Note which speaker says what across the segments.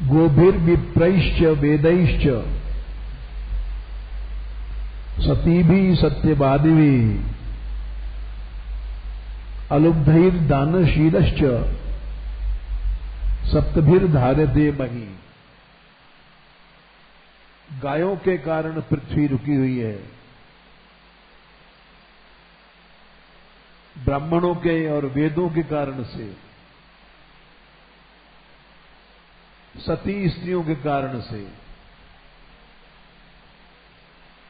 Speaker 1: गोभिर्विप्रैश्च वेदैश्च सतीभिः सत्यवादिभिः अलुब्धैर्दानशीलश्च सप्तभिर्धार्यते मही। गायों के कारण पृथ्वी रुकी हुई है, ब्राह्मणों के और वेदों के कारण से, सती स्त्रियों के कारण से,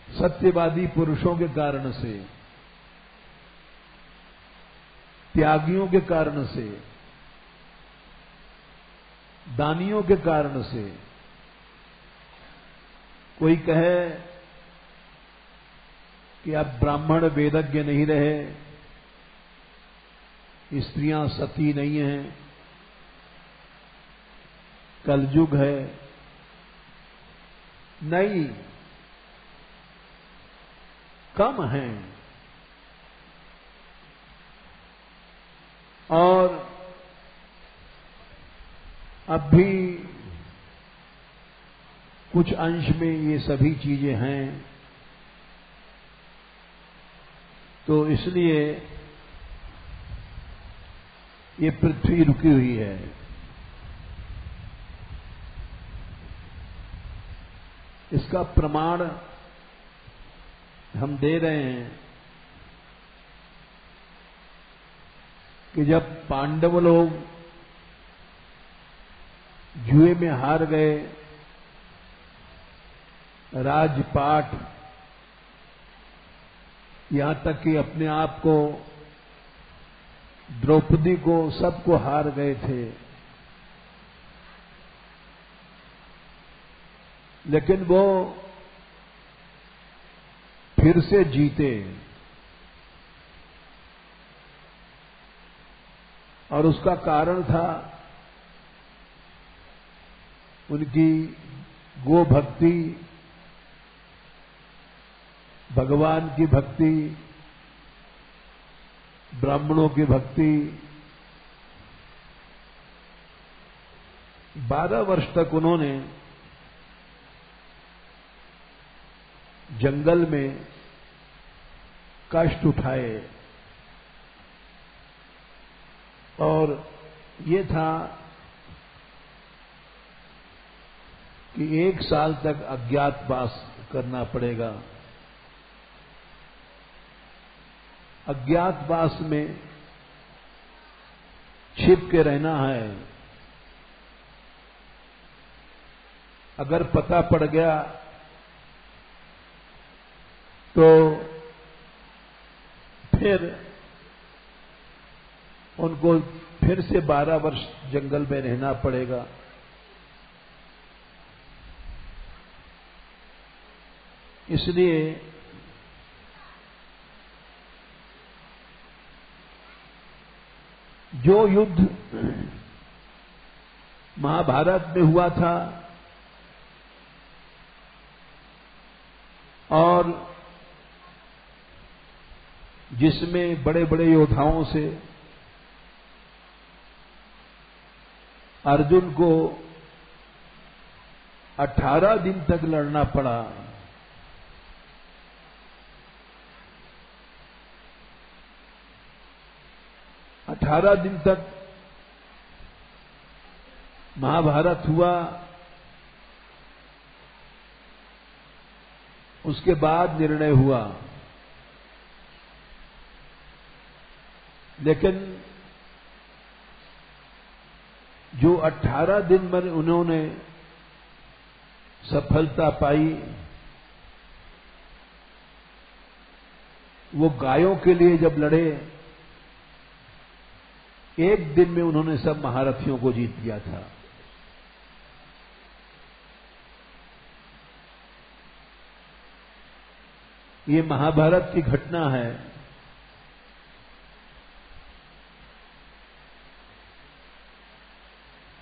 Speaker 1: सत्यवादी पुरुषों के कारण से, त्यागियों के कारण से, दानियों के कारण से। कोई कहे कि अब ब्राह्मण वेदज्ञ नहीं रहे, स्त्रियां सती नहीं हैं, कलयुग है। नहीं, कम हैं। और अब भी कुछ अंश में ये सभी चीजें हैं। तो इसलिए ये पृथ्वी रुकी हुई है। इसका प्रमाण हम दे रहे हैं कि जब पांडव लोग जुए में हार गए, राजपाट, यहां तक कि अपने आप को, द्रौपदी को, सबको हार गए थे, लेकिन वो फिर से जीते। और उसका कारण था उनकी गो भक्ति, भगवान की भक्ति, ब्राह्मणों की भक्ति। 12 वर्ष तक उन्होंने जंगल में कष्ट उठाए और ये था कि 1 साल तक अज्ञातवास करना पड़ेगा। अज्ञातवास में छिप के रहना है। अगर पता पड़ गया तो फिर उनको फिर से 12 वर्ष जंगल में रहना पड़ेगा। इसलिए जो युद्ध महाभारत में हुआ था और जिसमें बड़े बड़े योद्धाओं से अर्जुन को 18 दिन तक लड़ना पड़ा, अठारह दिन तक महाभारत हुआ। उसके बाद निर्णय हुआ, लेकिन जो 18 दिन में उन्होंने सफलता पाई, वो गायों के लिए जब लड़े, 1 दिन में उन्होंने सब महारथियों को जीत दिया था। ये महाभारत की घटना है।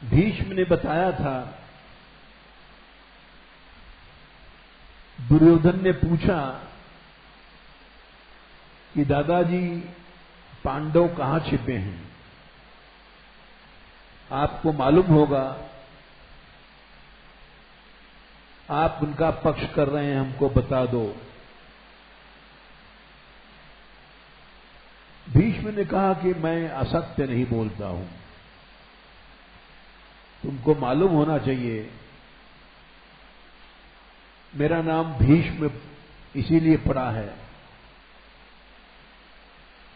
Speaker 1: भीष्म ने बताया था, दुर्योधन ने पूछा कि दादाजी पांडव कहां छिपे हैं, आपको मालूम होगा आप उनका पक्ष कर रहे हैं, हमको बता दो। भीष्म ने कहा कि मैं असत्य नहीं बोलता हूं। तुमको मालूम होना चाहिए मेरा नाम भीष्म इसीलिए पड़ा है,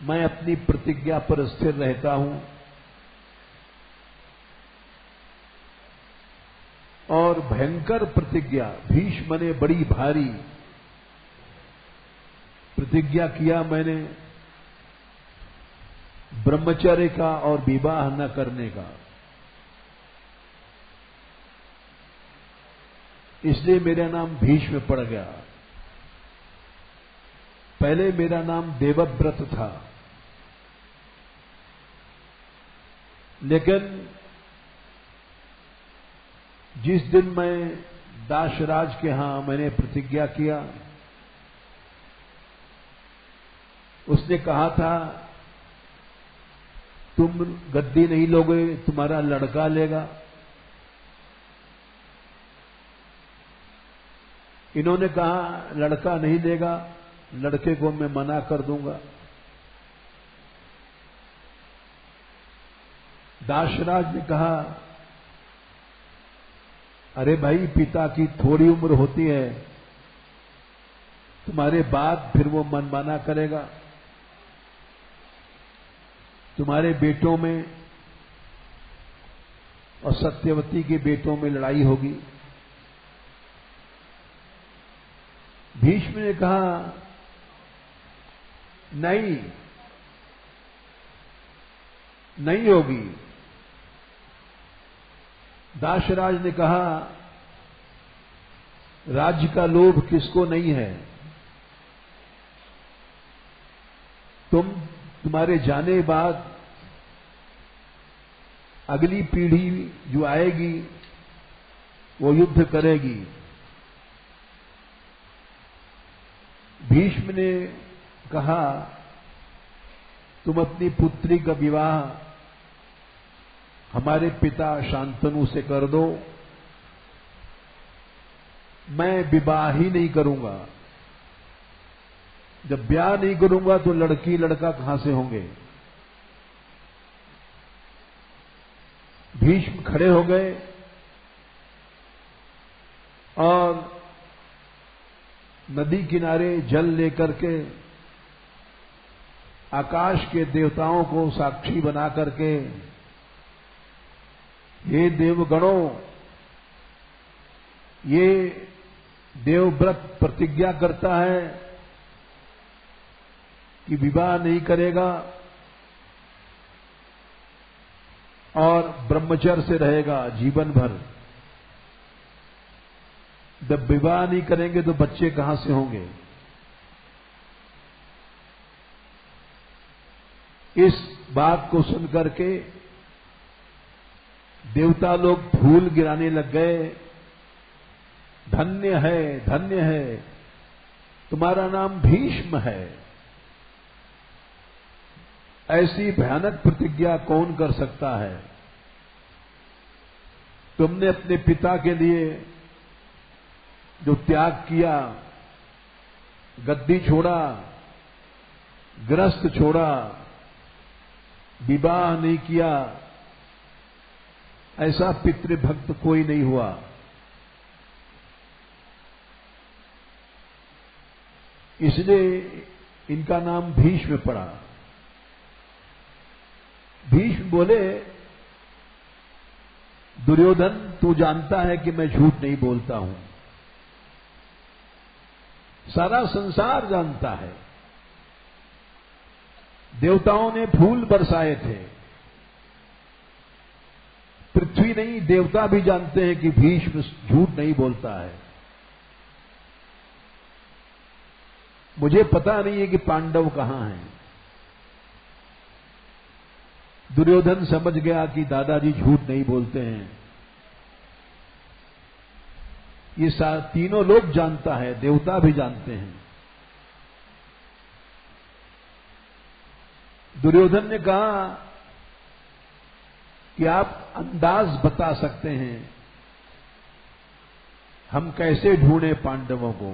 Speaker 1: मैं अपनी प्रतिज्ञा पर स्थिर रहता हूं और भयंकर प्रतिज्ञा, भीष्म ने बड़ी भारी प्रतिज्ञा किया मैंने ब्रह्मचर्य का और विवाह न करने का। इसलिए मेरा नाम भीष्म पड़ गया। पहले मेरा नाम देवव्रत था, लेकिन जिस दिन मैं दाशराज के यहां मैंने प्रतिज्ञा किया, उसने कहा था तुम गद्दी नहीं लोगे, तुम्हारा लड़का लेगा। इन्होंने कहा लड़का नहीं लेगा, लड़के को मैं मना कर दूंगा। दाशराज ने कहा अरे भाई, पिता की थोड़ी उम्र होती है, तुम्हारे बाद फिर वो मनमाना करेगा। तुम्हारे बेटों में और सत्यवती के बेटों में लड़ाई होगी। भीष्म ने कहा नहीं, नहीं होगी। दाशराज ने कहा राज्य का लोभ किसको नहीं है, तुम्हारे जाने बाद अगली पीढ़ी जो आएगी वो युद्ध करेगी। भीष्म ने कहा तुम अपनी पुत्री का विवाह हमारे पिता शांतनु से कर दो, मैं विवाह ही नहीं करूंगा। जब ब्याह नहीं करूंगा तो लड़की लड़का कहां से होंगे। भीष्म खड़े हो गए और नदी किनारे जल लेकर के आकाश के देवताओं को साक्षी बना करके, हे देवगणों, ये देवव्रत प्रतिज्ञा करता है कि विवाह नहीं करेगा और ब्रह्मचर्य से रहेगा जीवन भर। जब विवाह नहीं करेंगे तो बच्चे कहां से होंगे। इस बात को सुनकर के देवता लोग फूल गिराने लग गए। धन्य है, धन्य है, तुम्हारा नाम भीष्म है। ऐसी भयानक प्रतिज्ञा कौन कर सकता है। तुमने अपने पिता के लिए जो त्याग किया, गद्दी छोड़ा, ग्रस्त छोड़ा, विवाह नहीं किया, ऐसा पितृभक्त कोई नहीं हुआ। इसलिए इनका नाम भीष्म पड़ा। भीष्म बोले दुर्योधन, तू जानता है कि मैं झूठ नहीं बोलता हूं, सारा संसार जानता है। देवताओं ने फूल बरसाए थे, पृथ्वी नहीं देवता भी जानते हैं कि भीष्म झूठ नहीं बोलता है। मुझे पता नहीं है कि पांडव कहां हैं। दुर्योधन समझ गया कि दादाजी झूठ नहीं बोलते हैं। ये तीनों लोग जानता है, देवता भी जानते हैं। दुर्योधन ने कहा कि आप अंदाज बता सकते हैं हम कैसे ढूंढे पांडवों को,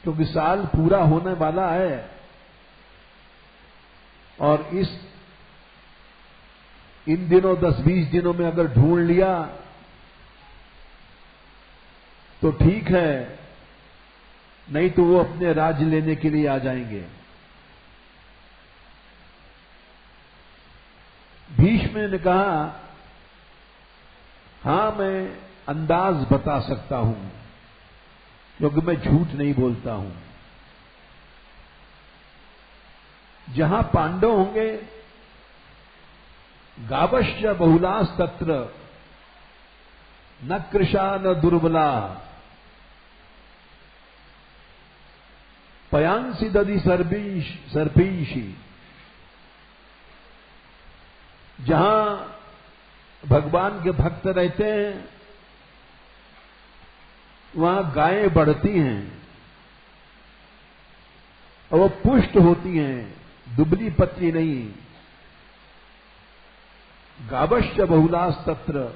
Speaker 1: क्योंकि साल पूरा होने वाला है और इन दिनों 10-20 दिनों में अगर ढूंढ लिया तो ठीक है, नहीं तो वो अपने राज्य लेने के लिए आ जाएंगे। भीष्म ने कहा, हां मैं अंदाज बता सकता हूं, क्योंकि मैं झूठ नहीं बोलता हूं। जहां पांडव होंगे, गावश्च बहुलास तत्र न कृशा न दुर्बला पयांसी दधि सर्पीशी। जहां भगवान के भक्त रहते हैं वहां गायें बढ़ती हैं और वो पुष्ट होती हैं, दुबली पतली नहीं। गावश्च बहुलास तत्र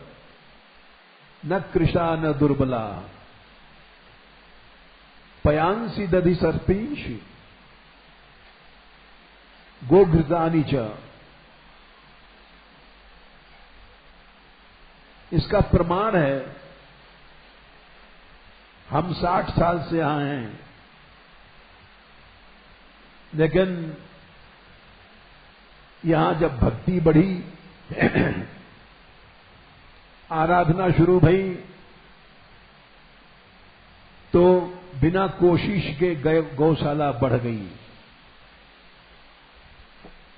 Speaker 1: न कृशा न दुर्बला पयांसी दधि सर्पीश गोघृतानि च। इसका प्रमाण है, हम 60 साल से यहां हैं, लेकिन यहां जब भक्ति बढ़ी, आराधना शुरू भई, तो बिना कोशिश के गौशाला बढ़ गई,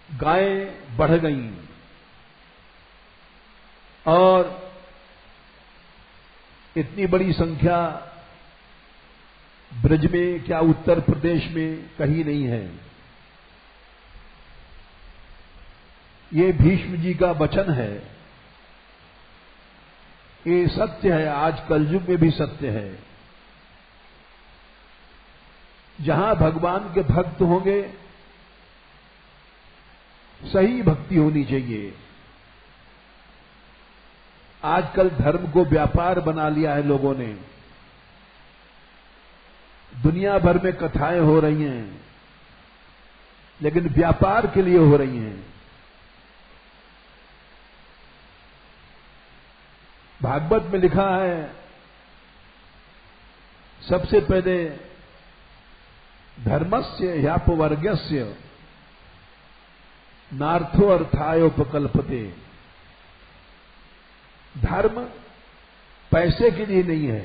Speaker 1: गायें बढ़ गईं और इतनी बड़ी संख्या ब्रज में क्या उत्तर प्रदेश में कहीं नहीं है। ये भीष्म जी का वचन है, ये सत्य है, आज कलयुग में भी सत्य है। जहां भगवान के भक्त होंगे, सही भक्ति होनी चाहिए। आजकल धर्म को व्यापार बना लिया है लोगों ने। दुनिया भर में कथाएं हो रही हैं, लेकिन व्यापार के लिए हो रही हैं। भागवत में लिखा है, सबसे पहले धर्मस्य ह्यापवर्गस्य नार्थो अर्थायोपकल्पते। धर्म पैसे के लिए नहीं है।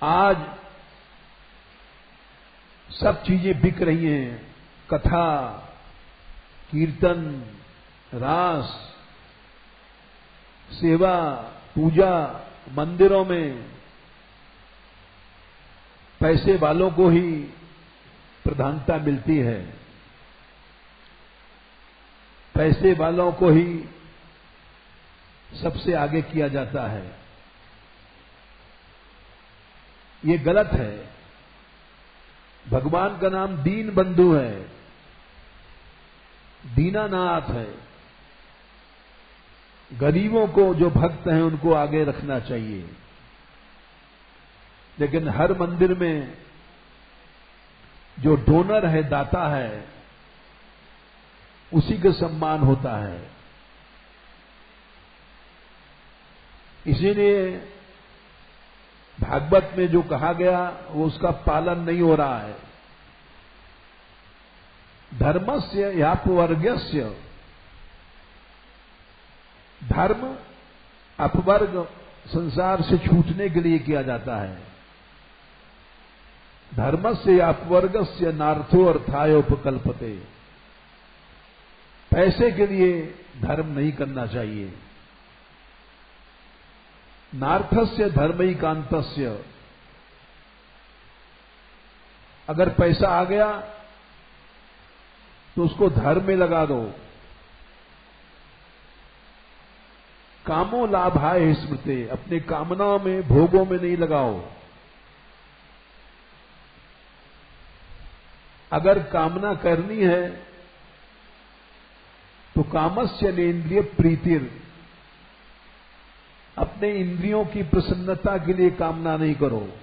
Speaker 1: आज सब चीजें बिक रही हैं, कथा, कीर्तन, रास, सेवा, पूजा, मंदिरों में पैसे वालों को ही प्रधानता मिलती है, पैसे वालों को ही सबसे आगे किया जाता है। ये गलत है। भगवान का नाम दीन बंधु है, दीनानाथ है। गरीबों को, जो भक्त हैं, उनको आगे रखना चाहिए। लेकिन हर मंदिर में जो डोनर है, दाता है, उसी का सम्मान होता है। इसीलिए भागवत में जो कहा गया वो उसका पालन नहीं हो रहा है। धर्मस्य ह्यापवर्गस्य, धर्म अपवर्ग संसार से छूटने के लिए किया जाता है। धर्मस्य अपवर्गस्य नार्थो अर्थायोपकल्पते। पैसे के लिए धर्म नहीं करना चाहिए। नार्थस्य धर्मैकांतस्य। अगर पैसा आ गया तो उसको धर्म में लगा दो। कामो लाभाय स्मृते। अपनी कामनाओं में, भोगों में नहीं लगाओ। अगर कामना करनी है तो कामस्य नेन्द्रिय प्रीतिर। अपने इंद्रियों की प्रसन्नता के लिए कामना नहीं करो।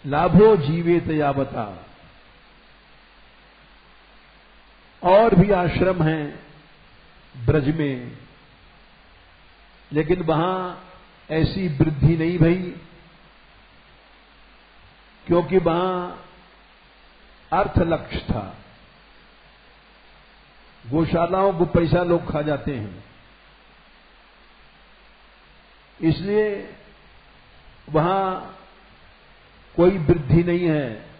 Speaker 1: लाभो जीवेत यावता। और भी आश्रम हैं ब्रज में, लेकिन वहां ऐसी वृद्धि नहीं भई, क्योंकि वहां अर्थ लक्ष्य था। गौशालाओं को पैसा लोग खा जाते हैं, इसलिए वहां कोई वृद्धि नहीं है।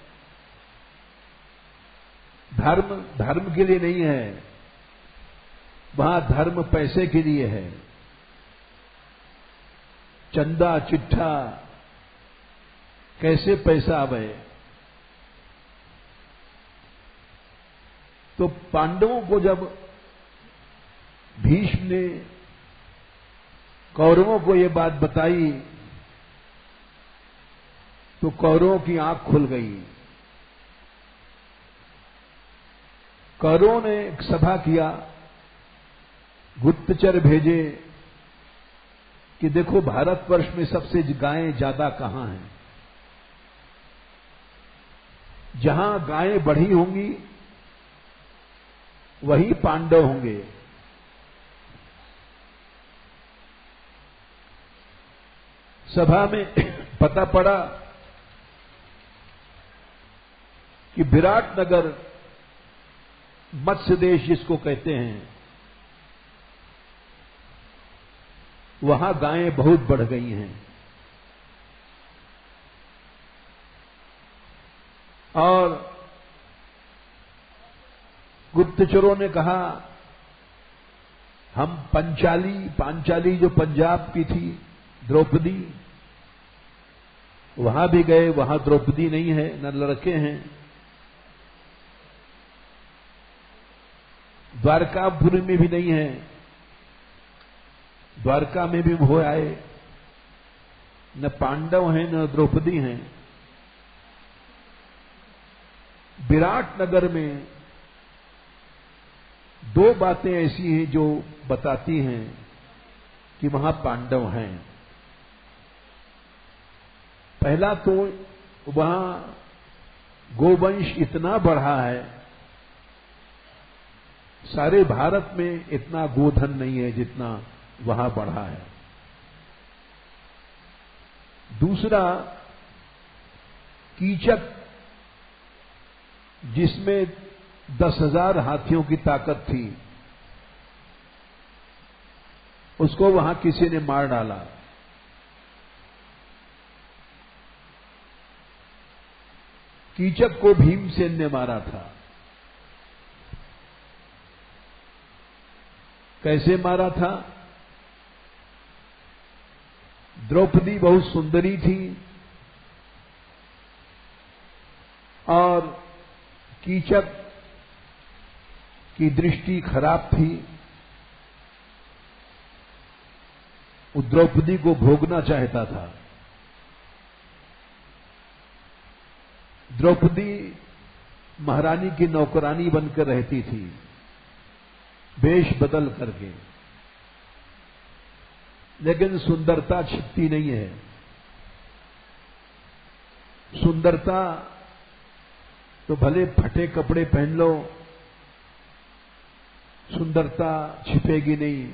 Speaker 1: धर्म के लिए नहीं है, वहां धर्म पैसे के लिए है। चंदा चिट्ठा, कैसे पैसा आवे। तो पांडवों को जब भीष्म ने कौरवों को ये बात बताई तो कौरवों की आंख खुल गई। कौरवों ने एक सभा किया, गुप्तचर भेजे कि देखो भारतवर्ष में सबसे गायें ज्यादा कहां हैं। जहां गायें बढ़ी होंगी वही पांडव होंगे। सभा में पता पड़ा कि विराट नगर, मत्स्य देश जिसको कहते हैं, वहां गायें बहुत बढ़ गई हैं। और गुप्तचरों ने कहा हम पांचाली जो पंजाब की थी, द्रौपदी, वहां भी गए, वहां द्रौपदी नहीं है, न लड़के हैं। द्वारकापुरी में भी नहीं है, द्वारका में भी हो आए, न पांडव हैं न द्रौपदी हैं। विराट नगर में दो बातें ऐसी हैं जो बताती हैं कि वहां पांडव हैं। पहला तो वहां गोवंश इतना बढ़ा है, सारे भारत में इतना गोधन नहीं है जितना वहां बढ़ा है। दूसरा, कीचक जिसमें 10,000 हाथियों की ताकत थी, उसको वहां किसी ने मार डाला। कीचक को भीमसेन ने मारा था। कैसे मारा था? द्रौपदी बहुत सुंदरी थी और कीचक की दृष्टि खराब थी। वो द्रौपदी को भोगना चाहता था। द्रौपदी महारानी की नौकरानी बनकर रहती थी, वेश बदल करके, लेकिन सुंदरता छिपती नहीं है। सुंदरता तो भले फटे कपड़े पहन लो, सुंदरता छिपेगी नहीं।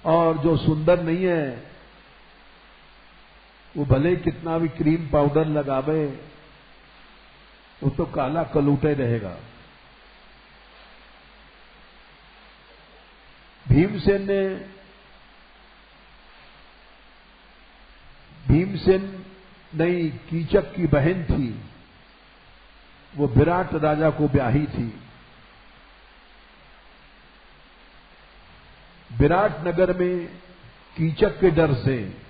Speaker 1: और जो सुंदर नहीं है वो भले कितना भी क्रीम पाउडर लगावे, वो तो काला कलूटे रहेगा। भीमसेन नहीं, कीचक की बहन थी, वो विराट राजा को ब्याही थी। विराट नगर में कीचक के डर से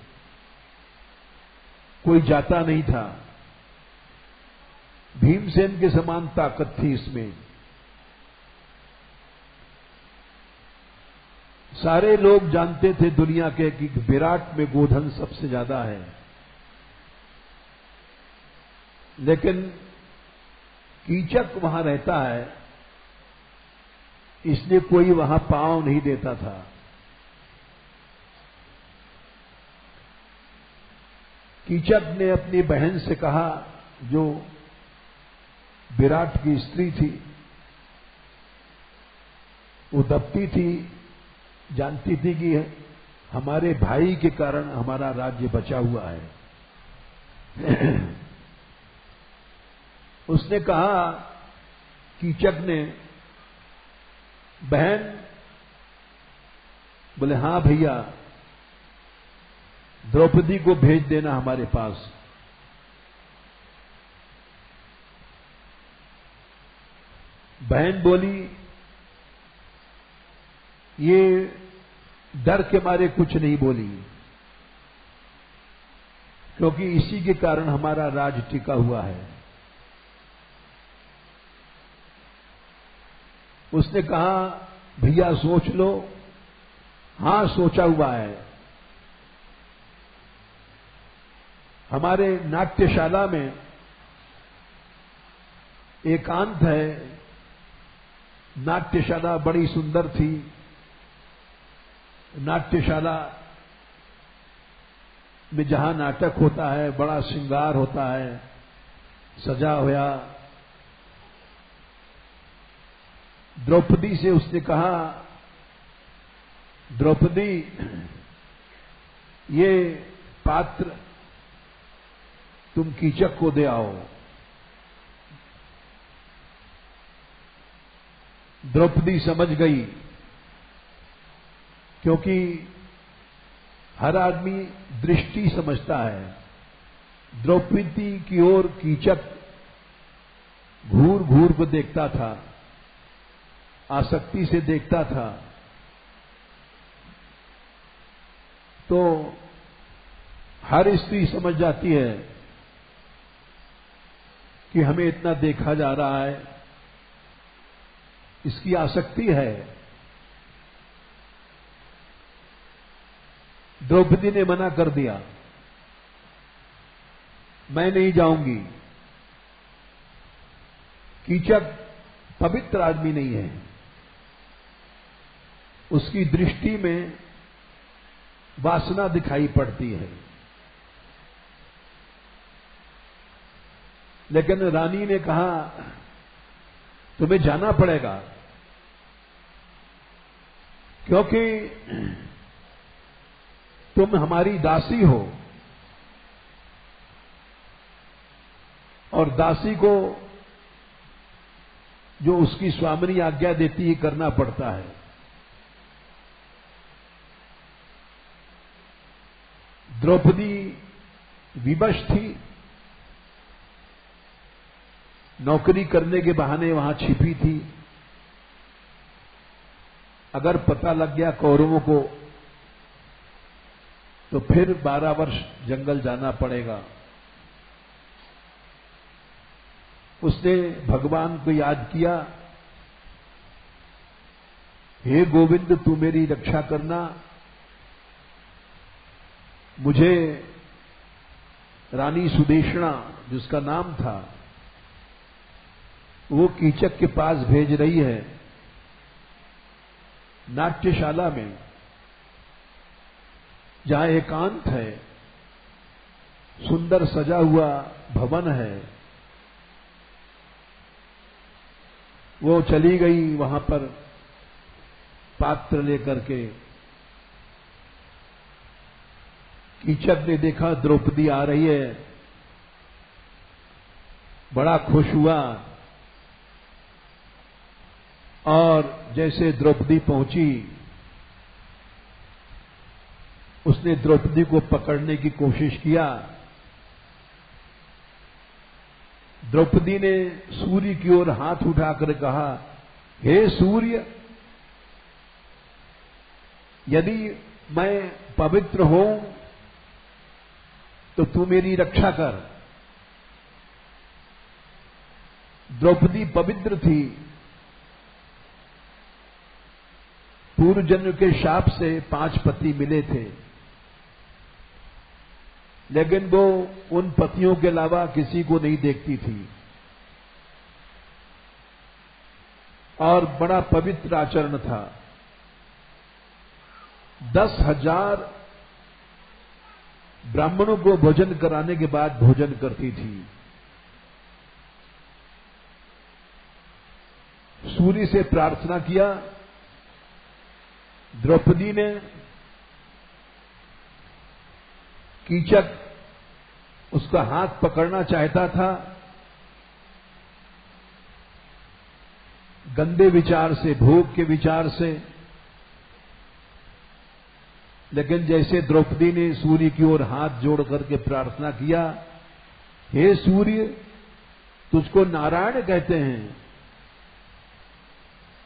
Speaker 1: कोई जाता नहीं था। भीमसेन के समान ताकत थी इसमें। सारे लोग जानते थे दुनिया के कि विराट में गोधन सबसे ज्यादा है, लेकिन कीचक वहां रहता है, इसलिए कोई वहां पांव नहीं देता था। कीचक ने अपनी बहन से कहा, जो विराट की स्त्री थी, वो दबती थी, जानती थी कि हमारे भाई के कारण हमारा राज्य बचा हुआ है। उसने कहा, कीचक ने, बहन, बोले हां भैया, द्रौपदी को भेज देना हमारे पास। बहन बोली, ये डर के मारे कुछ नहीं बोली, क्योंकि इसी के कारण हमारा राज टिका हुआ है। उसने कहा, भैया सोच लो। हां, सोचा हुआ है। हमारे नाट्यशाला में एकांत है। नाट्यशाला बड़ी सुंदर थी। नाट्यशाला में जहां नाटक होता है, बड़ा श्रृंगार होता है, सजा हुआ। द्रौपदी से उसने कहा, द्रौपदी, ये पात्र तुम कीचक को दे आओ। द्रौपदी समझ गई, क्योंकि हर आदमी दृष्टि समझता है। द्रौपदी की ओर कीचक घूर घूर को देखता था, आसक्ति से देखता था। तो हर स्त्री समझ जाती है कि हमें इतना देखा जा रहा है, इसकी आसक्ति है। द्रौपदी ने मना कर दिया, मैं नहीं जाऊंगी। कीचक पवित्र आदमी नहीं है। उसकी दृष्टि में वासना दिखाई पड़ती है। लेकिन रानी ने कहा, तुम्हें जाना पड़ेगा, क्योंकि तुम हमारी दासी हो, और दासी को जो उसकी स्वामिनी आज्ञा देती है करना पड़ता है। द्रौपदी विवश थी, नौकरी करने के बहाने वहां छिपी थी। अगर पता लग गया कौरवों को तो फिर 12 वर्ष जंगल जाना पड़ेगा। उसने भगवान को याद किया, हे गोविंद, तू मेरी रक्षा करना। मुझे रानी सुदेशना, जिसका नाम था, वो कीचक के पास भेज रही है। नाट्यशाला में जहां एकांत है, सुंदर सजा हुआ भवन है, वो चली गई वहां पर पात्र लेकर के। कीचक ने देखा द्रौपदी आ रही है, बड़ा खुश हुआ, और जैसे द्रौपदी पहुंची, उसने द्रौपदी को पकड़ने की कोशिश किया। द्रौपदी ने सूर्य की ओर हाथ उठाकर कहा, हे सूर्य, यदि मैं पवित्र हूं तो तू मेरी रक्षा कर। द्रौपदी पवित्र थी, पूर्व जन्म के शाप से 5 पति मिले थे, लेकिन वो उन पतियों के अलावा किसी को नहीं देखती थी, और बड़ा पवित्र आचरण था। 10,000 ब्राह्मणों को भोजन कराने के बाद भोजन करती थी। सूर्य से प्रार्थना किया। द्रौपदी ने कीचक उसका हाथ पकड़ना चाहता था, गंदे विचार से, भोग के विचार से, लेकिन जैसे द्रौपदी ने सूर्य की ओर हाथ जोड़ करके प्रार्थना किया, हे सूर्य, तुझको नारायण कहते हैं,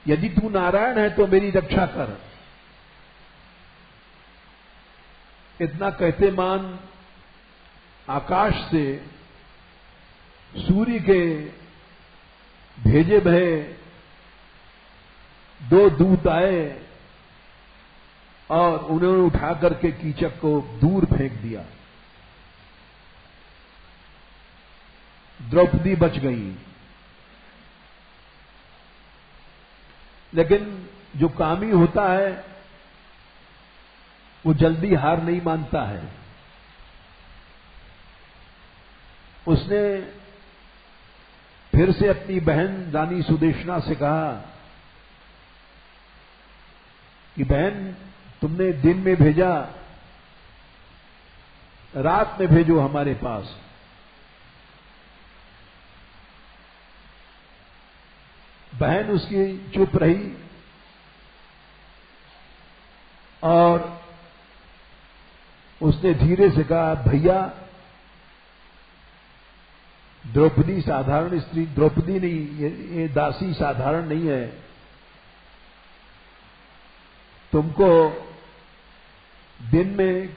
Speaker 1: यदि तू नारायण है तो मेरी रक्षा कर। इतना कहते मान आकाश से सूर्य के भेजे भये 2 दूत आए और उन्होंने उठा करके कीचक को दूर फेंक दिया। द्रौपदी बच गई। लेकिन जो कामी होता है वो जल्दी हार नहीं मानता है। उसने फिर से अपनी बहन रानी सुदेशना से कहा कि बहन, तुमने दिन में भेजा, रात में भेजो हमारे पास। बहन उसकी चुप रही और उसने धीरे से कहा, भैया, द्रौपदी साधारण स्त्री, द्रौपदी नहीं, ये दासी साधारण नहीं है। तुमको दिन में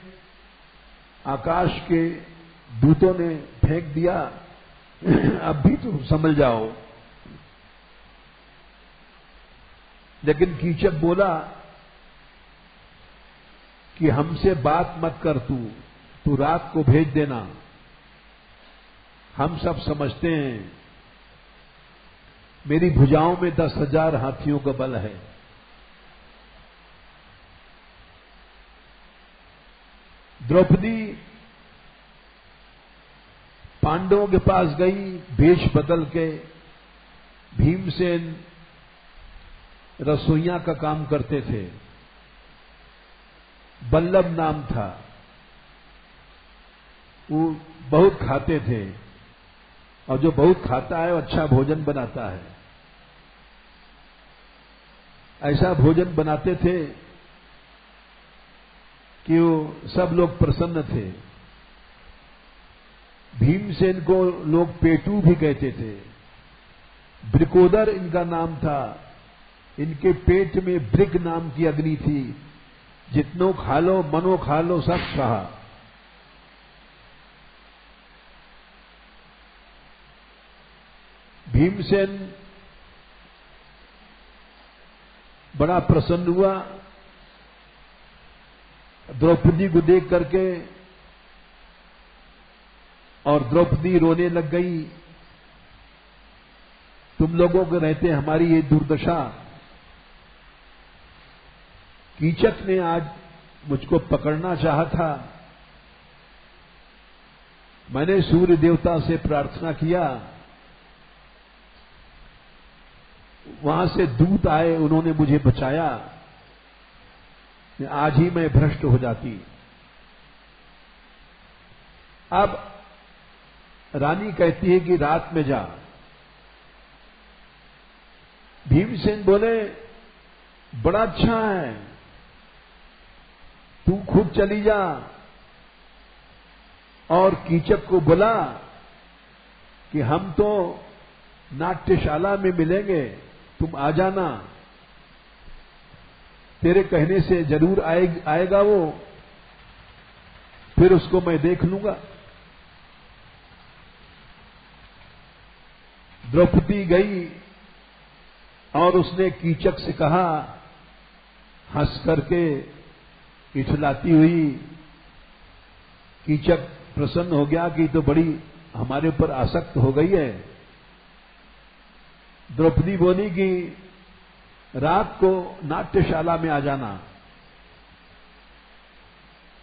Speaker 1: आकाश के दूतों ने फेंक दिया, अब भी तुम समझ जाओ। लेकिन कीचक बोला कि हमसे बात मत कर, तू रात को भेज देना, हम सब समझते हैं, मेरी भुजाओं में 10,000 हाथियों का बल है। द्रौपदी पांडवों के पास गई, वेश बदल के। भीमसेन रसोइया का काम करते थे, बल्लभ नाम था, वो बहुत खाते थे, और जो बहुत खाता है वो अच्छा भोजन बनाता है। ऐसा भोजन बनाते थे कि वो सब लोग प्रसन्न थे। भीमसेन को लोग पेटू भी कहते थे। ब्रिकोदर इनका नाम था। इनके पेट में ब्रिक नाम की अग्नि थी, जितनो खा लो, मनो खा लो, सब कहा। भीमसेन बड़ा प्रसन्न हुआ द्रौपदी को देख करके, और द्रौपदी रोने लग गई। तुम लोगों के रहते हमारी ये दुर्दशा। कीचक ने आज मुझको पकड़ना चाहा था, मैंने सूर्य देवता से प्रार्थना किया, वहां से दूत आए, उन्होंने मुझे बचाया, आज ही मैं भ्रष्ट हो जाती। अब रानी कहती है कि रात में जा। भीमसेन बोले, बड़ा अच्छा है, तू खुद चली जा, और कीचक को बोला कि हम तो नाट्यशाला में मिलेंगे, तुम आ जाना, तेरे कहने से जरूर आएगा वो, फिर उसको मैं देख लूंगा। द्रौपदी गई और उसने कीचक से कहा, हंस करके, इठलाती हुई। कीचक प्रसन्न हो गया कि तो बड़ी हमारे ऊपर आसक्त हो गई है। द्रौपदी बोली कि रात को नाट्यशाला में आ जाना।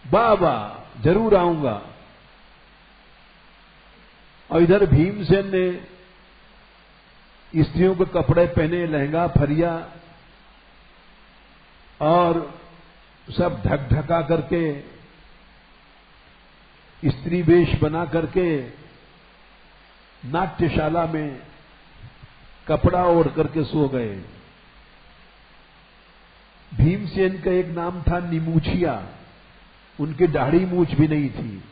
Speaker 1: वाह वाह, जरूर आऊंगा। और इधर भीमसेन ने स्त्रियों के कपड़े पहने, लहंगा फरिया और सब ढक ढका करके, स्त्री वेश बना करके नाट्यशाला में कपड़ा ओढ़ करके सो गए। भीमसेन का एक नाम था निमूछिया, उनकी दाढ़ी मूछ भी नहीं थी,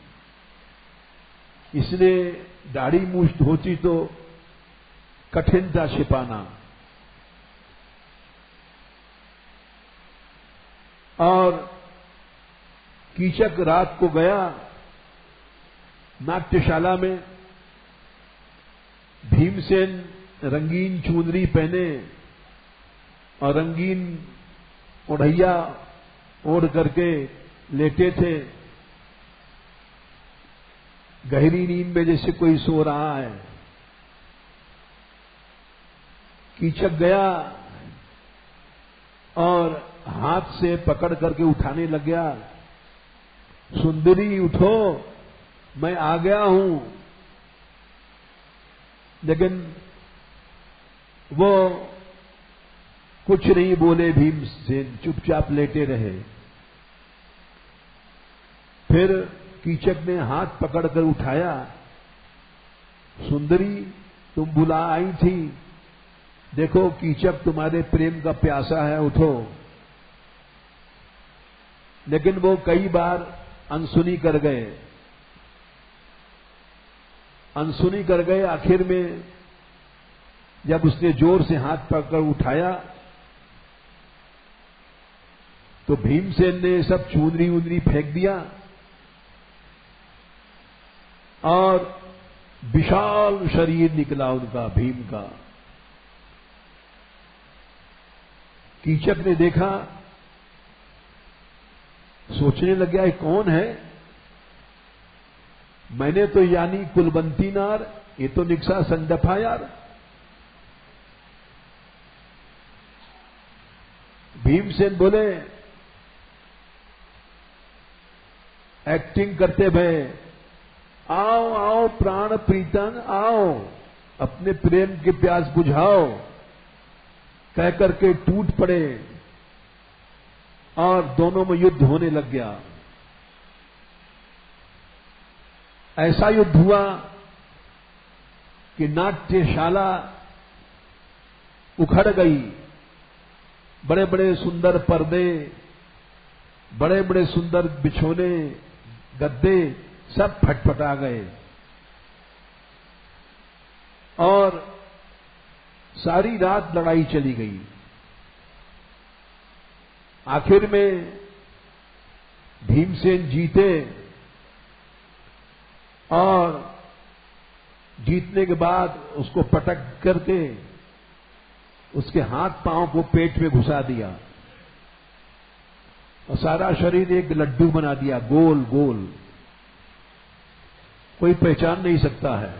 Speaker 1: इसलिए दाढ़ी मूछ होती तो कठिन था छिपाना। और कीचक रात को गया नाट्यशाला में। भीमसेन रंगीन चुनरी पहने और रंगीन ओढ़ैया ओढ़ करके लेटे थे, गहरी नींद में जैसे कोई सो रहा है। कीचक गया और हाथ से पकड़ करके उठाने लग गया। सुंदरी उठो, मैं आ गया हूं। लेकिन वो कुछ नहीं बोले, भीमसेन चुपचाप लेटे रहे। फिर कीचक ने हाथ पकड़कर उठाया, सुंदरी तुम बुला आई थी, देखो कीचक तुम्हारे प्रेम का प्यासा है, उठो। लेकिन वो कई बार अनसुनी कर गए, अनसुनी कर गए। आखिर में जब उसने जोर से हाथ पकड़ उठाया तो भीमसेन ने सब चुनरी उनरी फेंक दिया और विशाल शरीर निकला उनका, भीम का। कीचक ने देखा, सोचने लग गया ये कौन है। मैंने तो यानी कुलवंती नार, ये तो निक्सा संडफा यार। भीमसेन बोले एक्टिंग करते भय, आओ आओ प्राण प्रीतन आओ, अपने प्रेम की प्यास बुझाओ, कह करके टूट पड़े और दोनों में युद्ध होने लग गया। ऐसा युद्ध हुआ कि नाट्यशाला उखड़ गई। बड़े बड़े सुंदर पर्दे, बड़े बड़े सुंदर बिछोने, गद्दे सब फटफटा गए और सारी रात लड़ाई चली गई। आखिर में भीमसेन जीते और जीतने के बाद उसको पटक करके उसके हाथ पांव को पेट में घुसा दिया और सारा शरीर एक लड्डू बना दिया, गोल गोल, कोई पहचान नहीं सकता है।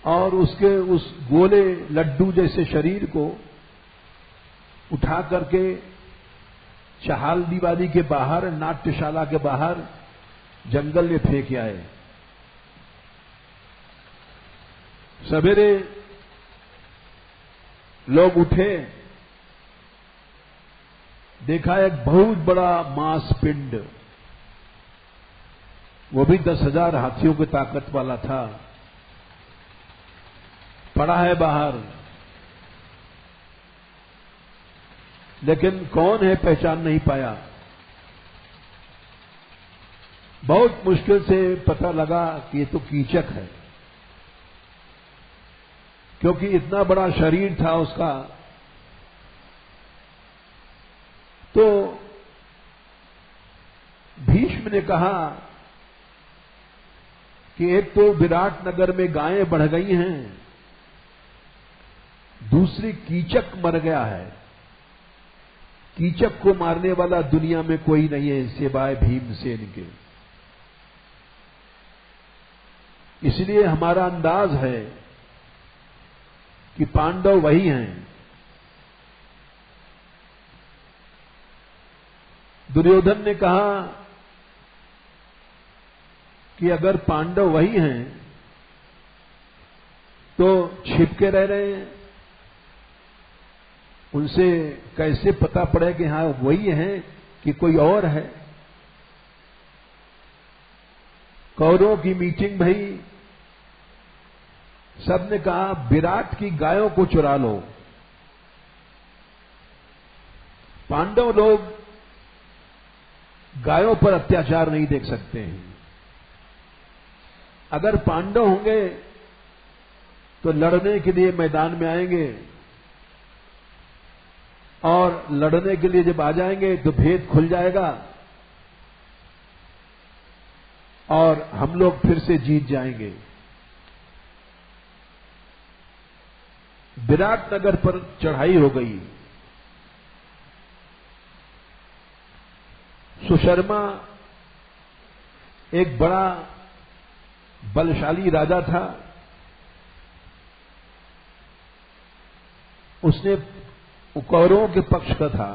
Speaker 1: और उसके उस गोले लड्डू जैसे शरीर को उठा करके चहाल दीवारी के बाहर, नाट्यशाला के बाहर जंगल में फेंक आए। सवेरे लोग उठे, देखा एक बहुत बड़ा मांस पिंड, वो भी 10,000 हाथियों की ताकत वाला था, पड़ा है बाहर। लेकिन कौन है पहचान नहीं पाया। बहुत मुश्किल से पता लगा कि ये तो कीचक है, क्योंकि इतना बड़ा शरीर था उसका। तो भीष्म ने कहा कि एक तो विराट नगर में गायें बढ़ गई हैं, दूसरी कीचक मर गया है। कीचक को मारने वाला दुनिया में कोई नहीं है सिवाय भीमसेन के। इसलिए हमारा अंदाज है कि पांडव वही हैं। दुर्योधन ने कहा कि अगर पांडव वही हैं तो छिप के रह रहे हैं, उनसे कैसे पता पड़े कि हाँ वही हैं कि कोई और है। कौरवों की मीटिंग भई, सबने कहा विराट की गायों को चुरा लो। पांडव लोग गायों पर अत्याचार नहीं देख सकते हैं। अगर पांडव होंगे तो लड़ने के लिए मैदान में आएंगे, और लड़ने के लिए जब आ जाएंगे तो भेद खुल जाएगा और हम लोग फिर से जीत जाएंगे। विराटनगर पर चढ़ाई हो गई। सुशर्मा एक बड़ा बलशाली राजा था। उसने कौरवों के पक्ष का था।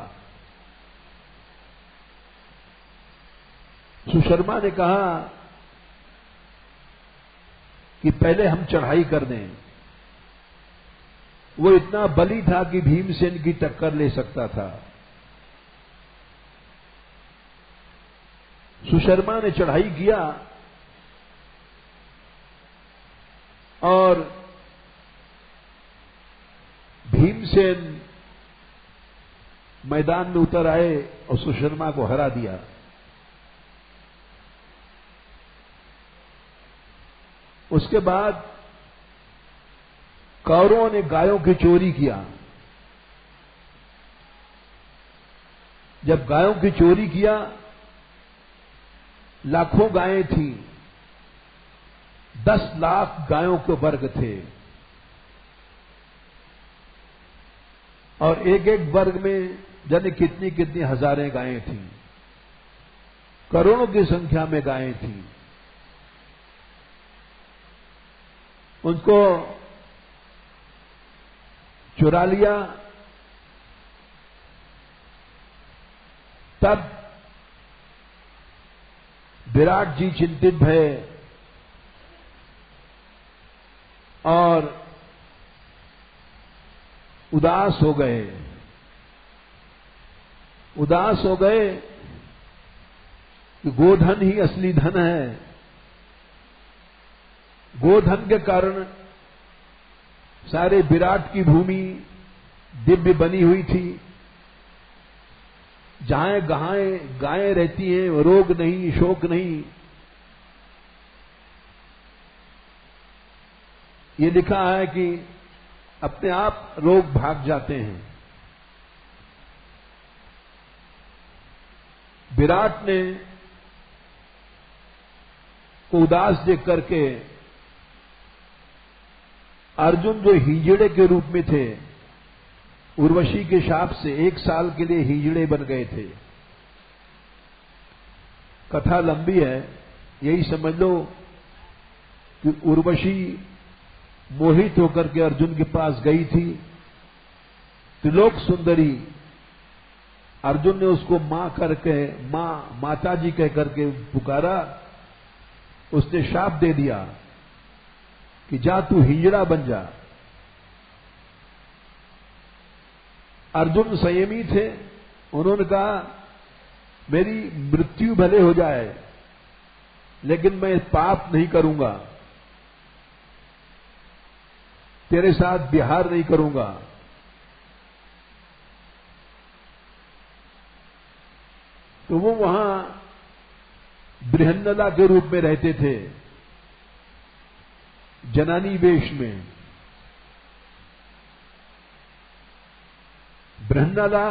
Speaker 1: सुशर्मा ने कहा कि पहले हम चढ़ाई कर दें। वो इतना बली था कि भीमसेन की टक्कर ले सकता था। सुशर्मा ने चढ़ाई किया और भीमसेन मैदान में उतर आए और सुशर्मा को हरा दिया। उसके बाद कौरवों ने गायों की चोरी किया। जब गायों की चोरी किया, लाखों गायें थीं, 10 लाख गायों के वर्ग थे, और एक एक वर्ग में जाने कितनी कितनी हजारें गायें थीं, करोड़ों की संख्या में गायें थीं। उनको चुरा लिया। तब विराट जी चिंतित भये और उदास हो गए। उदास हो गए कि गोधन ही असली धन है। गोधन के कारण सारे विराट की भूमि दिव्य बनी हुई थी। जहां गायें रहती हैं, रोग नहीं, शोक नहीं। ये लिखा है कि अपने आप रोग भाग जाते हैं। विराट ने को उदास देख करके अर्जुन, जो हिजड़े के रूप में थे, उर्वशी के शाप से 1 साल के लिए हिजड़े बन गए थे। कथा लंबी है, यही समझ लो कि उर्वशी मोहित होकर के अर्जुन के पास गई थी। त्रिलोक सुंदरी, अर्जुन ने उसको मां करके, माता जी कह करके पुकारा। उसने शाप दे दिया कि जा तू हिजड़ा बन जा। अर्जुन संयमी थे। उन्होंने कहा मेरी मृत्यु भले हो जाए लेकिन मैं पाप नहीं करूंगा, तेरे साथ विहार नहीं करूंगा। तो वो वहां बृहन्नला के रूप में रहते थे, जनानी वेश में। बृहन्नला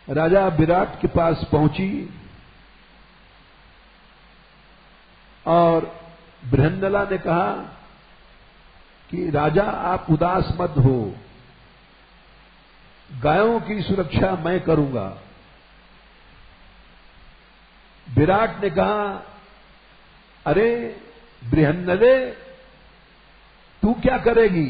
Speaker 1: राजा विराट के पास पहुंची और बृहन्नला ने कहा कि राजा आप उदास मत हो, गायों की सुरक्षा मैं करूंगा। विराट ने कहा अरे बृहन्नले, तू क्या करेगी?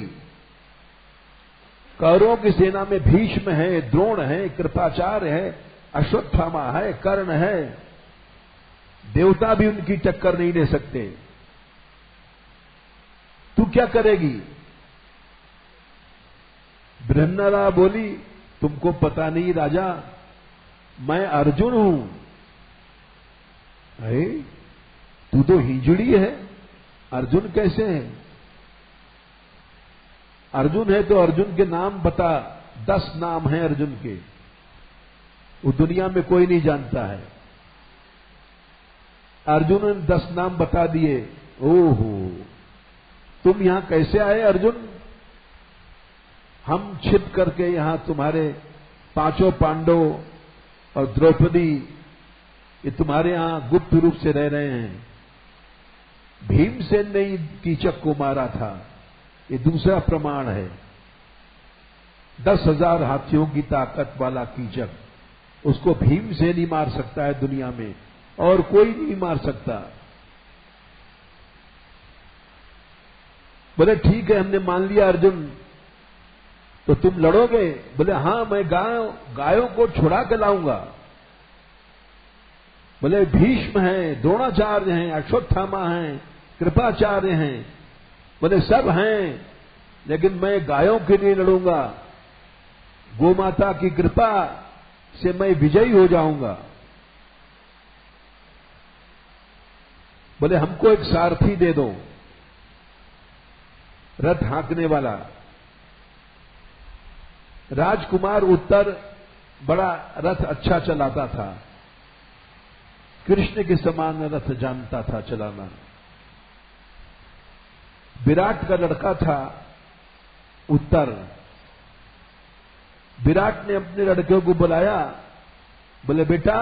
Speaker 1: कौरवों की सेना में भीष्म है, द्रोण है, कृपाचार्य है, अश्वत्थामा है, कर्ण है, देवता भी उनकी टक्कर नहीं ले सकते। तू क्या करेगी? बृहन्नला बोली, तुमको पता नहीं राजा, मैं अर्जुन हूं। अरे तू तो हिंजड़ी है, अर्जुन कैसे है? अर्जुन है तो अर्जुन के नाम बता। 10 नाम हैं अर्जुन के, वो दुनिया में कोई नहीं जानता है। अर्जुन ने 10 नाम बता दिए। ओहो, तुम यहां कैसे आए अर्जुन? हम छिप करके यहां तुम्हारे 5 पांडव और द्रौपदी, ये तुम्हारे यहां गुप्त रूप से रह रहे हैं। भीमसेन ने ही कीचक को मारा था, ये दूसरा प्रमाण है। 10,000 हाथियों की ताकत वाला कीचक, उसको भीमसेन ही मार सकता है दुनिया में, और कोई नहीं मार सकता। बोले ठीक है, हमने मान लिया अर्जुन, तो तुम लड़ोगे? बोले हां, मैं गायों को छुड़ा के लाऊंगा। बोले भीष्म हैं, द्रोणाचार्य हैं, अश्वत्थामा हैं, कृपाचार्य हैं, बोले सब हैं, लेकिन मैं गायों के लिए लड़ूंगा। गोमाता की कृपा से मैं विजयी हो जाऊंगा। बोले हमको एक सारथी दे दो, रथ हाँकने वाला। राजकुमार उत्तर बड़ा रथ अच्छा चलाता था, कृष्ण के समान रथ जानता था चलाना। विराट का लड़का था उत्तर। विराट ने अपने लड़के को बुलाया, बोले बेटा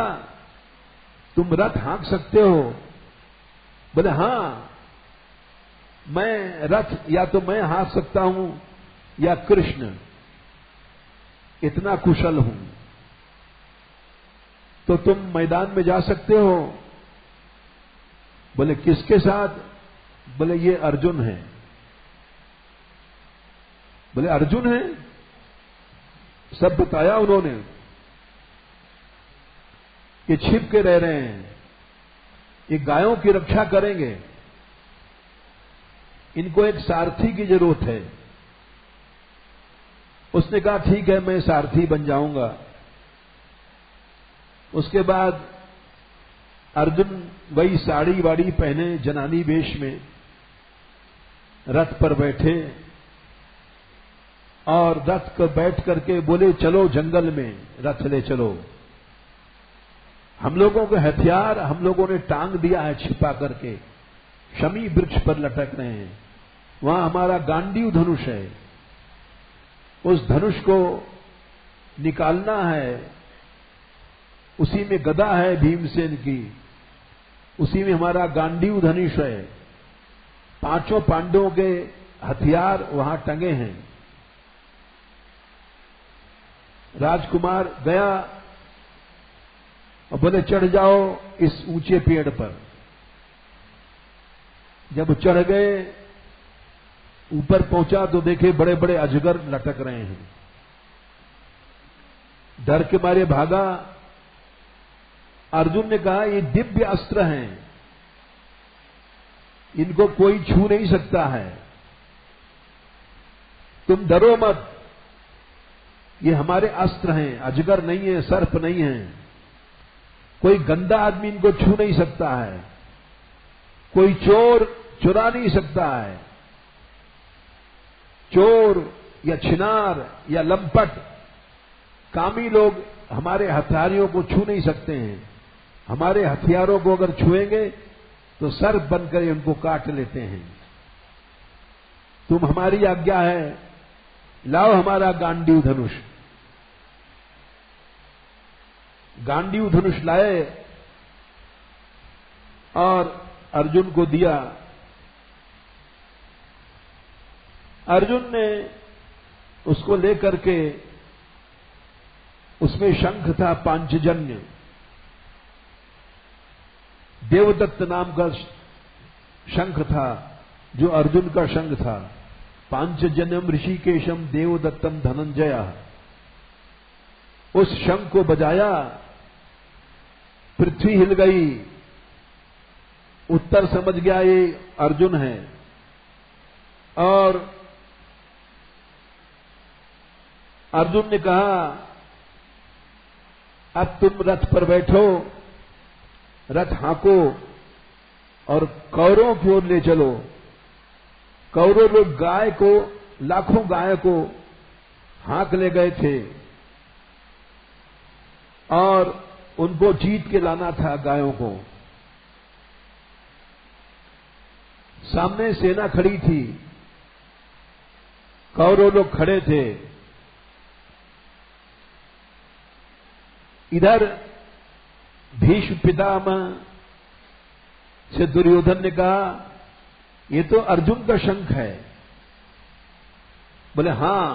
Speaker 1: तुम रथ हाँक सकते हो? बोले हां, मैं रथ या तो मैं हाँक सकता हूं या कृष्ण, इतना कुशल हूं, तो तुम मैदान में जा सकते हो। बोले किसके साथ? बोले ये अर्जुन है। बोले अर्जुन है? सब बताया उन्होंने कि छिप के रह रहे हैं, ये गायों की रक्षा करेंगे, इनको एक सारथी की जरूरत है। उसने कहा ठीक है, मैं सारथी बन जाऊंगा। उसके बाद अर्जुन वही साड़ी वाड़ी पहने, जनानी वेश में रथ पर बैठे, और रथ पर बैठ करके बोले चलो जंगल में, रथ ले चलो। हम लोगों के हथियार हम लोगों ने टांग दिया है छिपा करके, शमी वृक्ष पर लटक रहे हैं। वहां हमारा गांडीव धनुष है, उस धनुष को निकालना है। उसी में गदा है भीमसेन की, उसी में हमारा गांडीव धनुष है। 5 पांडवों के हथियार वहां टंगे हैं। राजकुमार गया और बोले चढ़ जाओ इस ऊंचे पेड़ पर। जब चढ़ गए, ऊपर पहुंचा तो देखे बड़े बड़े अजगर लटक रहे हैं। डर के मारे भागा। अर्जुन ने कहा ये दिव्य अस्त्र हैं, इनको कोई छू नहीं सकता है, तुम डरो मत, ये हमारे अस्त्र हैं, अजगर नहीं है, सर्प नहीं है, कोई गंदा आदमी इनको छू नहीं सकता है, कोई चोर चुरा नहीं सकता है। चोर या छिनार या लंपट कामी लोग हमारे हथियारों को छू नहीं सकते हैं। हमारे हथियारों को अगर छुएंगे तो सर्प बनकर उनको काट लेते हैं। तुम हमारी आज्ञा है, लाओ हमारा गांडीव धनुष। गांडीव धनुष लाए और अर्जुन को दिया। अर्जुन ने उसको लेकर के, उसमें शंख था पांचजन्य, देवदत्त नाम का शंख था जो अर्जुन का शंख था। पांचजन्यम ऋषिकेशम देवदत्तम धनंजय। उस शंख को बजाया पृथ्वी हिल गई। उत्तर समझ गया ये अर्जुन है, और अर्जुन ने कहा अब तुम रथ पर बैठो, रथ हाँको और कौरवों की ओर ले चलो। कौरव लोग गाय को, लाखों गाय को हाँक ले गए थे और उनको जीत के लाना था गायों को। सामने सेना खड़ी थी, कौरव लोग खड़े थे। इधर भीष्म पितामह से दुर्योधन ने कहा ये तो अर्जुन का शंख है। बोले हां,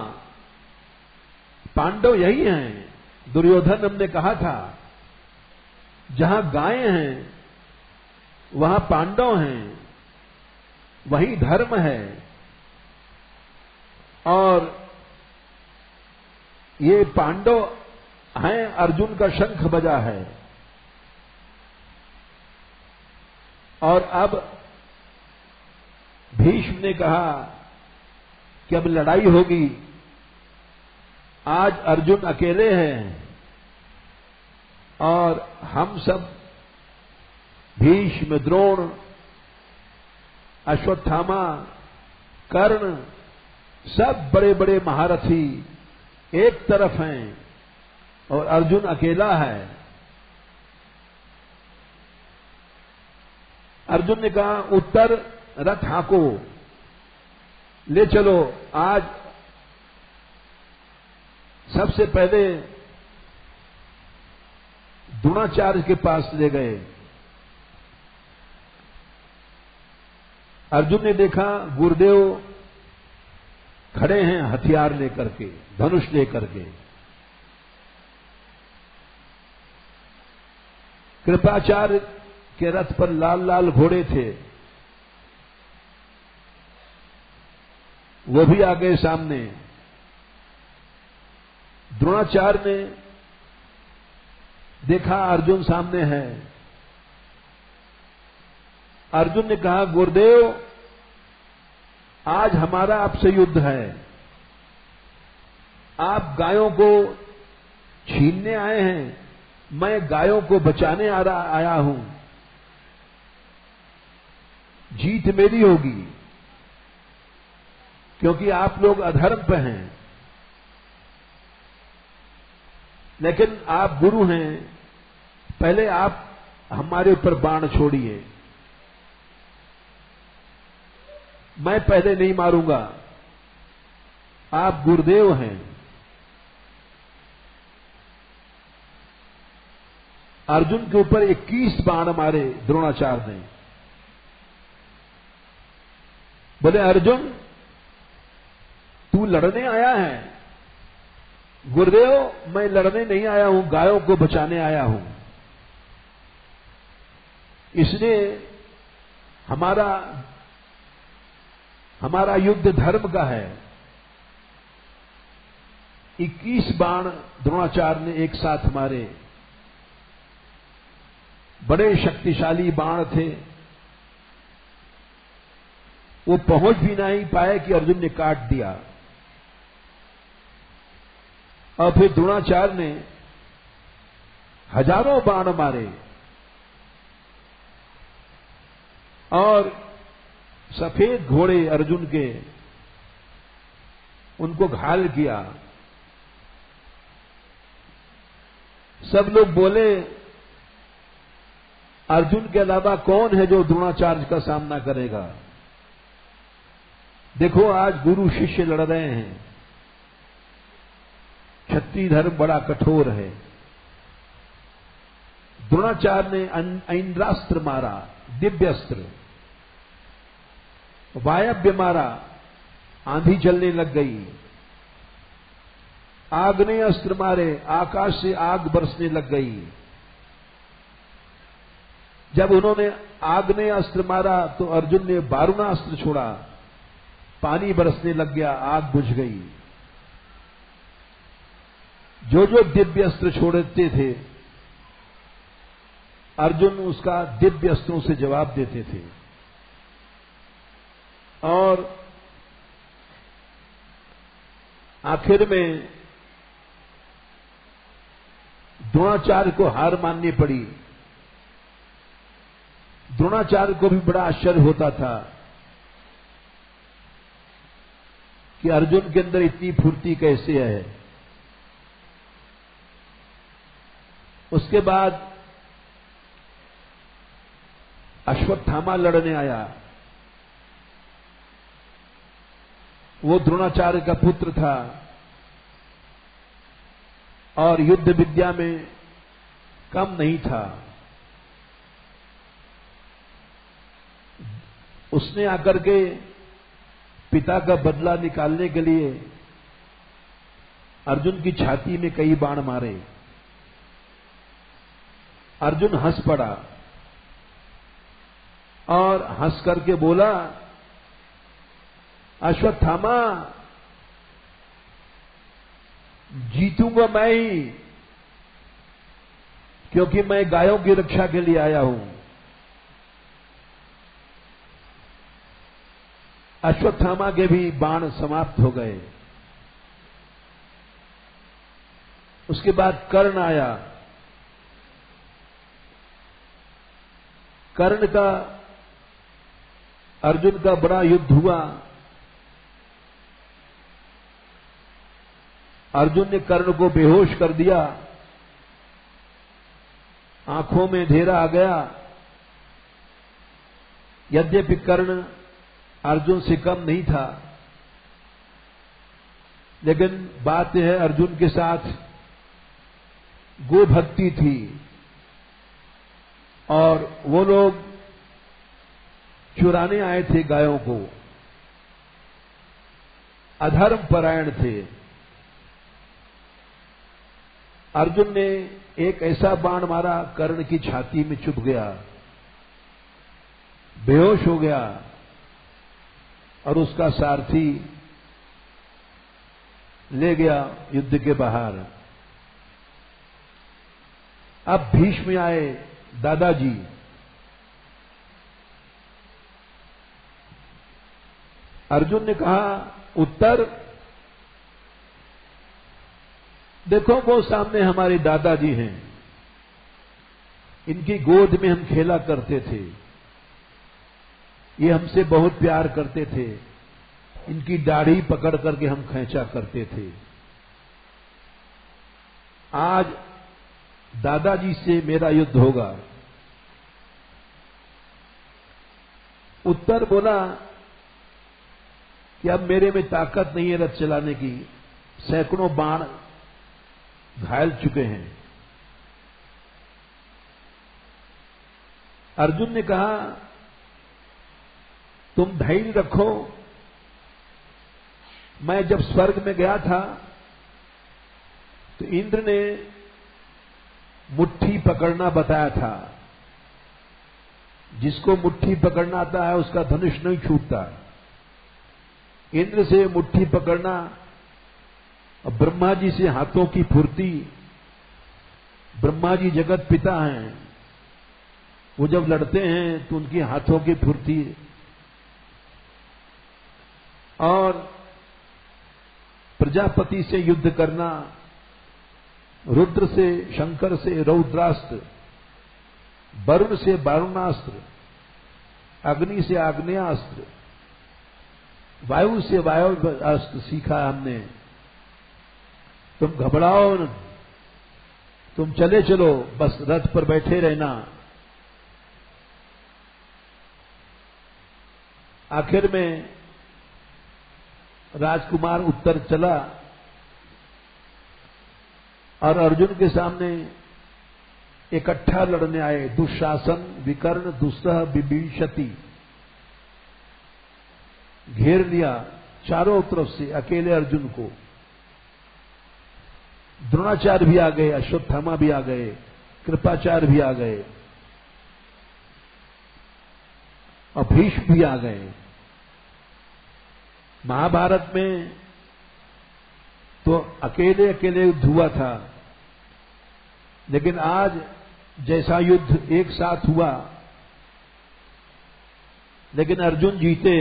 Speaker 1: पांडव यही हैं। दुर्योधन हमने कहा था जहां गायें हैं वहां पांडव हैं, वही धर्म है। और ये पांडव हैं, अर्जुन का शंख बजा है। और अब भीष्म ने कहा कि अब लड़ाई होगी। आज अर्जुन अकेले हैं और हम सब भीष्म, द्रोण, अश्वत्थामा, कर्ण, सब बड़े बड़े महारथी एक तरफ हैं और अर्जुन अकेला है। अर्जुन ने कहा उत्तर रथ हाँको, ले चलो। आज सबसे पहले द्रोणाचार्य के पास ले गए। अर्जुन ने देखा गुरुदेव खड़े हैं हथियार लेकर के, धनुष लेकर के। कृपाचार्य के रथ पर लाल लाल घोड़े थे, वो भी आ गए सामने। द्रोणाचार्य ने देखा अर्जुन सामने है। अर्जुन ने कहा गुरुदेव आज हमारा आपसे युद्ध है। आप गायों को छीनने आए हैं, मैं गायों को बचाने आया हूं। जीत मेरी होगी क्योंकि आप लोग अधर्म पे हैं, लेकिन आप गुरु हैं। पहले आप हमारे ऊपर बाण छोड़िए, मैं पहले नहीं मारूंगा। आप गुरुदेव हैं। अर्जुन के ऊपर 21 बाण मारे द्रोणाचार्य ने। बोले अर्जुन तू लड़ने आया है? गुरुदेव मैं लड़ने नहीं आया हूं, गायों को बचाने आया हूं। इसलिए हमारा युद्ध धर्म का है। 21 बाण द्रोणाचार्य ने एक साथ मारे। बड़े शक्तिशाली बाण थे। वो पहुंच भी नहीं पाए कि अर्जुन ने काट दिया। और फिर द्रोणाचार्य ने हजारों बाण मारे और सफेद घोड़े अर्जुन के उनको घायल किया। सब लोग बोले अर्जुन के अलावा कौन है जो द्रोणाचार्य का सामना करेगा? देखो आज गुरु शिष्य लड़ रहे हैं। क्षत्रिय धर्म बड़ा कठोर है। द्रोणाचार्य ने इंद्रास्त्र मारा, दिव्यास्त्र, वायव्य मारा, आंधी चलने लग गई। आग्नेय अस्त्र मारे, आकाश से आग बरसने लग गई। जब उन्होंने आग्नेय अस्त्र मारा तो अर्जुन ने वारुणास्त्र छोड़ा, पानी बरसने लग गया, आग बुझ गई। जो जो दिव्य अस्त्र छोड़ते थे अर्जुन उसका दिव्य अस्त्रों से जवाब देते थे। और आखिर में द्रोणाचार्य को हार माननी पड़ी। द्रोणाचार्य को भी बड़ा आश्चर्य होता था कि अर्जुन के अंदर इतनी फुर्ती कैसे है। उसके बाद अश्वत्थामा लड़ने आया। वो द्रोणाचार्य का पुत्र था और युद्ध विद्या में कम नहीं था। उसने आकर के पिता का बदला निकालने के लिए अर्जुन की छाती में कई बाण मारे। अर्जुन हंस पड़ा और हंस करके बोला, अश्वत्थामा, जीतूंगा मैं ही, क्योंकि मैं गायों की रक्षा के लिए आया हूं। अश्वत्थामा के भी बाण समाप्त हो गए। उसके बाद कर्ण आया। कर्ण का अर्जुन का बड़ा युद्ध हुआ। अर्जुन ने कर्ण को बेहोश कर दिया। आंखों में अंधेरा आ गया। यद्यपि कर्ण अर्जुन से कम नहीं था, लेकिन बात यह है अर्जुन के साथ गो भक्ति थी और वो लोग चुराने आए थे गायों को, अधर्म परायण थे। अर्जुन ने एक ऐसा बाण मारा, कर्ण की छाती में चुभ गया, बेहोश हो गया और उसका सारथी ले गया युद्ध के बाहर। अब भीष्म आए, दादाजी। अर्जुन ने कहा, उत्तर, देखो वो सामने हमारे दादाजी हैं, इनकी गोद में हम खेला करते थे, ये हमसे बहुत प्यार करते थे, इनकी दाढ़ी पकड़ करके हम खींचा करते थे। आज दादाजी से मेरा युद्ध होगा। उत्तर बोला कि अब मेरे में ताकत नहीं है रथ चलाने की, सैकड़ों बाण घायल चुके हैं। अर्जुन ने कहा, तुम धैर्य रखो, मैं जब स्वर्ग में गया था तो इंद्र ने मुट्ठी पकड़ना बताया था। जिसको मुट्ठी पकड़ना आता है उसका धनुष नहीं छूटता। इंद्र से मुट्ठी पकड़ना और ब्रह्मा जी से हाथों की फुर्ती। ब्रह्मा जी जगत पिता हैं, वो जब लड़ते हैं तो उनकी हाथों की फुर्ती। और प्रजापति से युद्ध करना, रुद्र से, शंकर से रौद्रास्त्र, वरुण से वारुणास्त्र, अग्नि से आग्नेयास्त्र, वायु से वायुअस्त्र सीखा हमने। तुम घबराओ न, तुम चले चलो, बस रथ पर बैठे रहना। आखिर में राजकुमार उत्तर चला और अर्जुन के सामने इकट्ठा लड़ने आए। दुशासन, विकर्ण, दुस्सह, विभीषति घेर लिया चारों तरफ से अकेले अर्जुन को। द्रोणाचार्य भी आ गए, अश्वत्थामा भी आ गए, कृपाचार्य भी आ गए और भीष्म भी आ गए। महाभारत में तो अकेले अकेले युद्ध हुआ था, लेकिन आज जैसा युद्ध एक साथ हुआ, लेकिन अर्जुन जीते।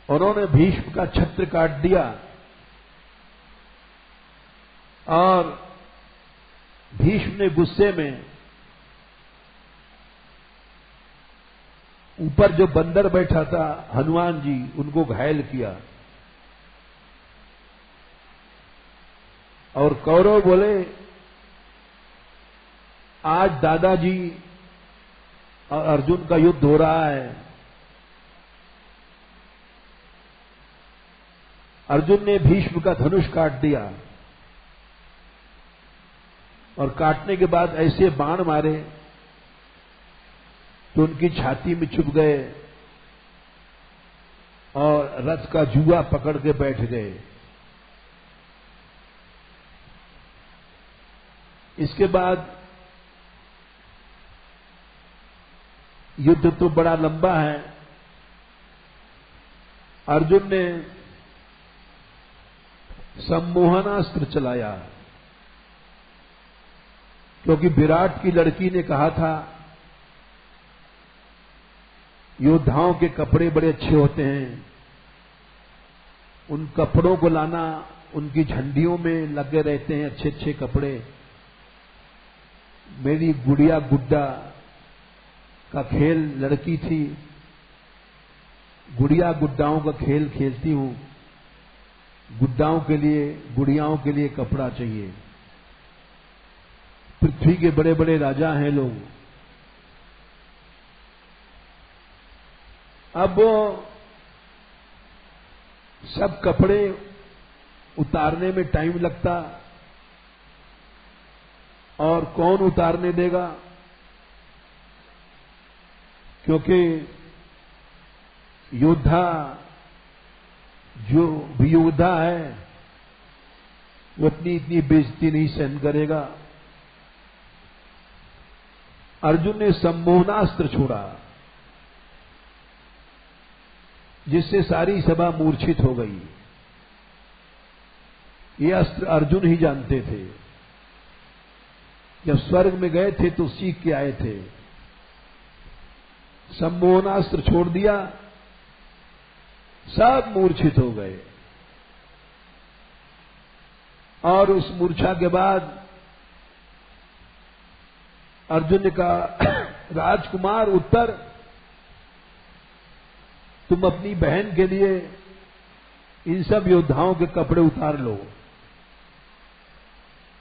Speaker 1: उन्होंने भीष्म का छत्र काट दिया और भीष्म ने गुस्से में ऊपर जो बंदर बैठा था हनुमान जी, उनको घायल किया। और कौरव बोले, आज दादाजी और अर्जुन का युद्ध हो रहा है। अर्जुन ने भीष्म का धनुष काट दिया और काटने के बाद ऐसे बाण मारे तो उनकी छाती में चुभ गए और रथ का जुआ पकड़ के बैठ गए। इसके बाद युद्ध तो बड़ा लंबा है। अर्जुन ने सम्मोहनास्त्र चलाया, क्योंकि विराट की लड़की ने कहा था योद्धाओं के कपड़े बड़े अच्छे होते हैं, उन कपड़ों को लाना, उनकी झंडियों में लगे रहते हैं अच्छे अच्छे कपड़े। मेरी गुड़िया गुड्डा का खेल लड़की थी, गुड़िया गुड्डाओं का खेल खेलती हूं, गुड्डाओं के लिए, गुड़ियाओं के लिए कपड़ा चाहिए। पृथ्वी के बड़े बड़े राजा हैं लोग। अब वो सब कपड़े उतारने में टाइम लगता, और कौन उतारने देगा, क्योंकि योद्धा जो भी योद्धा है वो अपनी इतनी बेइज्जती नहीं सहन करेगा। अर्जुन ने सम्मोहनास्त्र छोड़ा, जिससे सारी सभा मूर्छित हो गई। ये अस्त्र अर्जुन ही जानते थे। जब स्वर्ग में गए थे तो सीख के आए थे। सम्मोहनास्त्र छोड़ दिया, सब मूर्छित हो गए। और उस मूर्छा के बाद अर्जुन ने कहा, राजकुमार उत्तर, तुम अपनी बहन के लिए इन सब योद्धाओं के कपड़े उतार लो।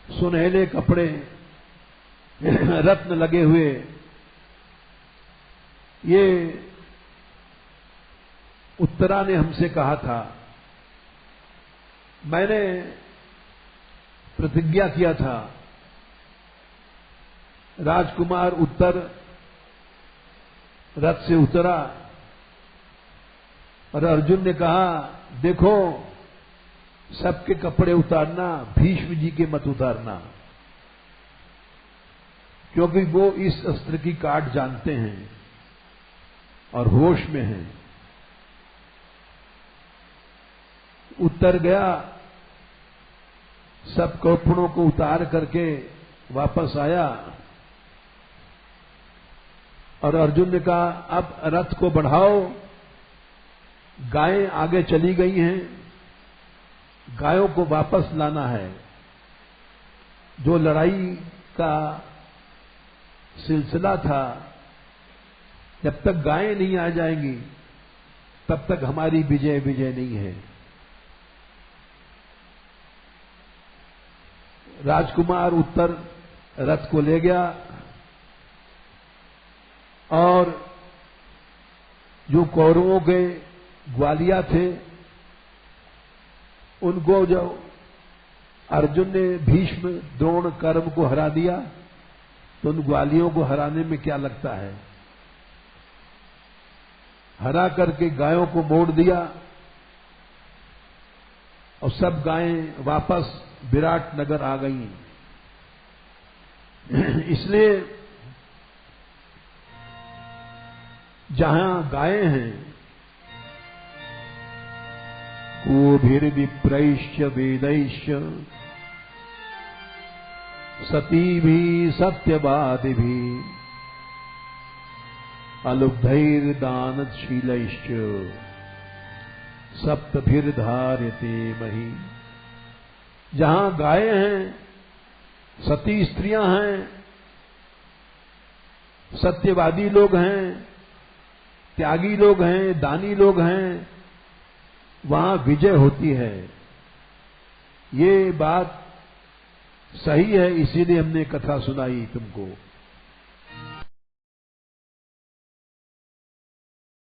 Speaker 1: सुनहले कपड़े, रत्न लगे हुए, ये उत्तरा ने हमसे कहा था। मैंने प्रतिज्ञा किया था, राजकुमार उत्तर रथ से उतरा और अर्जुन ने कहा, देखो सबके कपड़े उतारना, भीष्म जी के मत उतारना, क्योंकि वो इस अस्त्र की काट जानते हैं और होश में हैं। उत्तर गया, सब कपड़ों को उतार करके वापस आया और अर्जुन ने कहा, अब रथ को बढ़ाओ, गायें आगे चली गई हैं, गायों को वापस लाना है। जो लड़ाई का सिलसिला था, जब तक गायें नहीं आ जाएंगी तब तक हमारी विजय नहीं है। राजकुमार उत्तर रथ को ले गया और जो कौरवों के ग्वालिया थे, उनको जो अर्जुन ने भीष्म द्रोण कर्म को हरा दिया, तो उन ग्वालियों को हराने में क्या लगता है। हरा करके गायों को मोड़ दिया और सब गायें वापस विराट नगर आ गई। इसलिए जहां गायें हैं, कोभिर्विप्रैश्च वेदैश्च सती भी सत्यवादी भी अलुब्धैर्दानशीलैश्च सप्तभिर्धार्यते मही। जहां गाय हैं, सती स्त्रियां हैं, सत्यवादी लोग हैं, त्यागी लोग हैं, दानी लोग हैं, वहां विजय होती है। ये बात सही है, इसीलिए हमने कथा सुनाई तुमको।